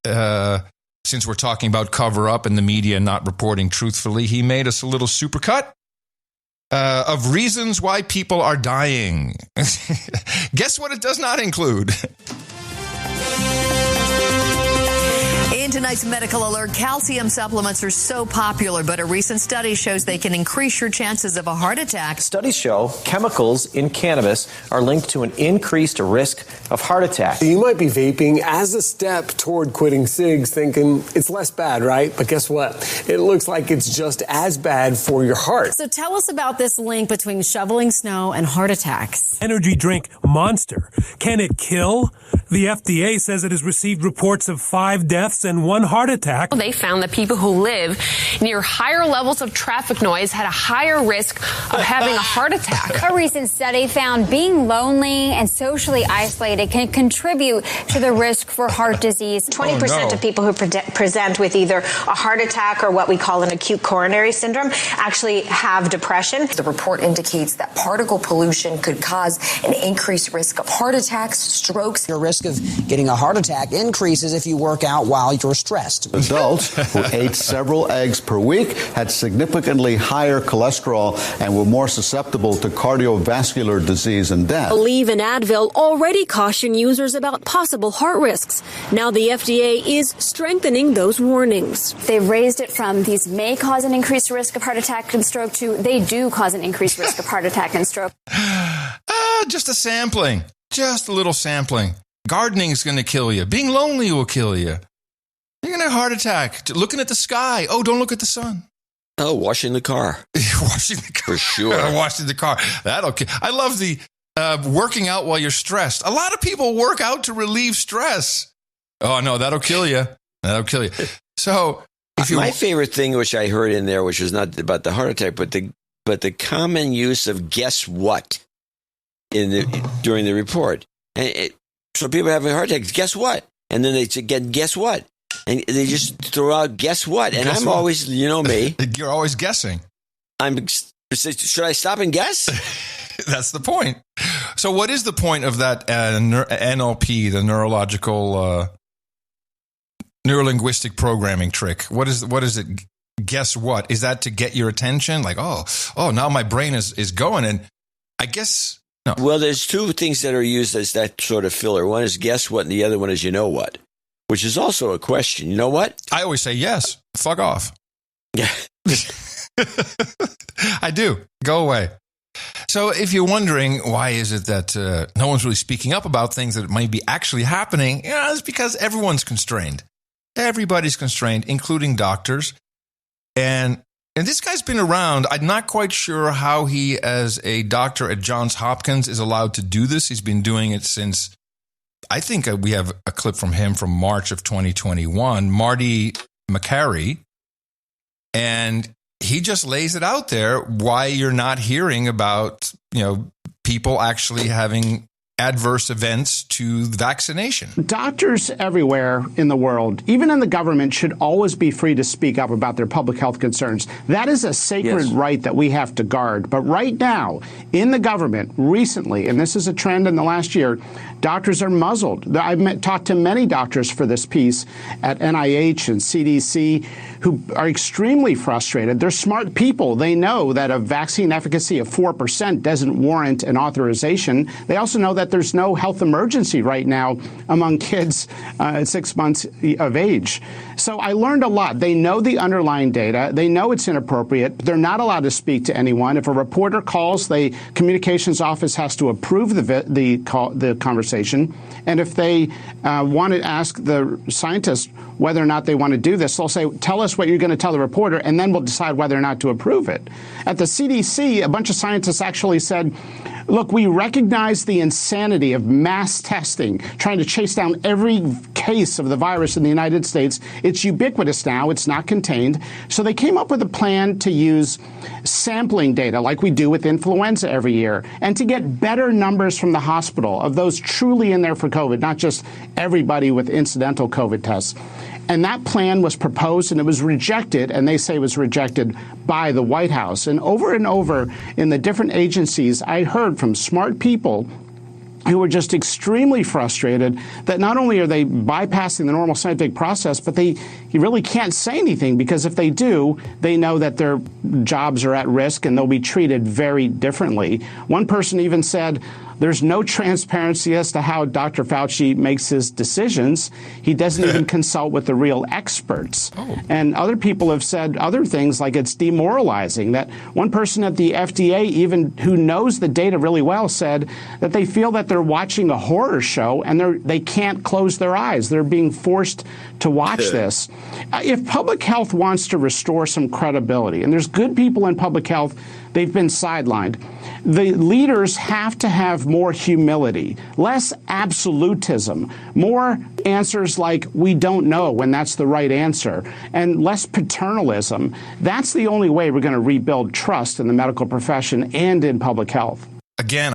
since we're talking about cover-up and the media not reporting truthfully, he made us a little supercut of reasons why people are dying. Guess what it does not include? In tonight's medical alert, calcium supplements are so popular, but a recent study shows they can increase your chances of a heart attack. Studies show chemicals in cannabis are linked to an increased risk of heart attack. You might be vaping as a step toward quitting cigs, thinking it's less bad, right? But guess what? It looks like it's just as bad for your heart. So tell us about this link between shoveling snow and heart attacks. Energy drink Monster. Can it kill? The FDA says it has received reports of 5 deaths and 1 heart attack. They found that people who live near higher levels of traffic noise had a higher risk of having a heart attack. A recent study found being lonely and socially isolated can contribute to the risk for heart disease. 20% of people who present with either a heart attack or what we call an acute coronary syndrome actually have depression. The report indicates that particle pollution could cause an increased risk of heart attacks, strokes. Your risk of getting a heart attack increases if you work out while you're stressed. Adults who ate several eggs per week had significantly higher cholesterol and were more susceptible to cardiovascular disease and death. Aleve and Advil already caution users about possible heart risks. Now the FDA is strengthening those warnings. They've raised it from these may cause an increased risk of heart attack and stroke to they do cause an increased risk of heart attack and stroke. Just a sampling. Just a little sampling. Gardening is going to kill you. Being lonely will kill you. You're going to have a heart attack. Looking at the sky. Oh, don't look at the sun. Oh, washing the car. Washing the car. For sure. Washing the car. That'll kill. I love the working out while you're stressed. A lot of people work out to relieve stress. Oh, no, that'll kill you. That'll kill you. So, my favorite thing, which I heard in there, which was not about the heart attack, but the common use of guess what during the report. And so people having heart attacks, guess what? And then they say, guess what? And they just throw out, guess what? And I'm always, you know me. You're always guessing. Should I stop and guess? That's the point. So what is the point of that NLP, the neurological, neurolinguistic programming trick? What is it? Guess what? Is that to get your attention? Like, oh, now my brain is going. And I guess... No. Well, there's 2 things that are used as that sort of filler. One is guess what, and the other one is you know what, which is also a question. You know what? I always say yes. Fuck off. Yeah. I do. Go away. So if you're wondering why is it that no one's really speaking up about things that might be actually happening, it's because everyone's constrained. Everybody's constrained, including doctors. And this guy's been around. I'm not quite sure how he, as a doctor at Johns Hopkins, is allowed to do this. He's been doing it since, I think we have a clip from him from March of 2021, Marty McCary. And he just lays it out there why you're not hearing about, people actually having adverse events to vaccination. Doctors everywhere in the world, even in the government, should always be free to speak up about their public health concerns. That is a sacred right that we have to guard. But right now, in the government, recently, and this is a trend in the last year, doctors are muzzled. I've talked to many doctors for this piece at NIH and CDC who are extremely frustrated. They're smart people. They know that a vaccine efficacy of 4% doesn't warrant an authorization. They also know that there's no health emergency right now among kids 6 months of age. So I learned a lot. They know the underlying data. They know it's inappropriate. They're not allowed to speak to anyone. If a reporter calls, the communications office has to approve the conversation. And if they want to ask the scientist whether or not they want to do this, they'll say, tell us what you're going to tell the reporter, and then we'll decide whether or not to approve it. At the CDC, a bunch of scientists actually said, look, we recognize the insanity of mass testing, trying to chase down every case of the virus in the United States. It's ubiquitous now. It's not contained. So they came up with a plan to use sampling data like we do with influenza every year and to get better numbers from the hospital of those truly in there for COVID, not just everybody with incidental COVID tests. And that plan was proposed and it was rejected, and they say it was rejected by the White House. And over in the different agencies, I heard from smart people who are just extremely frustrated that not only are they bypassing the normal scientific process, but you really can't say anything, because if they do, they know that their jobs are at risk and they'll be treated very differently. One person even said, there's no transparency as to how Dr. Fauci makes his decisions. He doesn't even consult with the real experts. And other people have said other things like it's demoralizing. That one person at the FDA, even who knows the data really well, said that they feel that they're watching a horror show and they can't close their eyes. They're being forced to watch this. If public health wants to restore some credibility, and there's good people in public health, they've been sidelined. The leaders have to have more humility, less absolutism, more answers like we don't know when that's the right answer, and less paternalism. That's the only way we're going to rebuild trust in the medical profession and in public health. Again,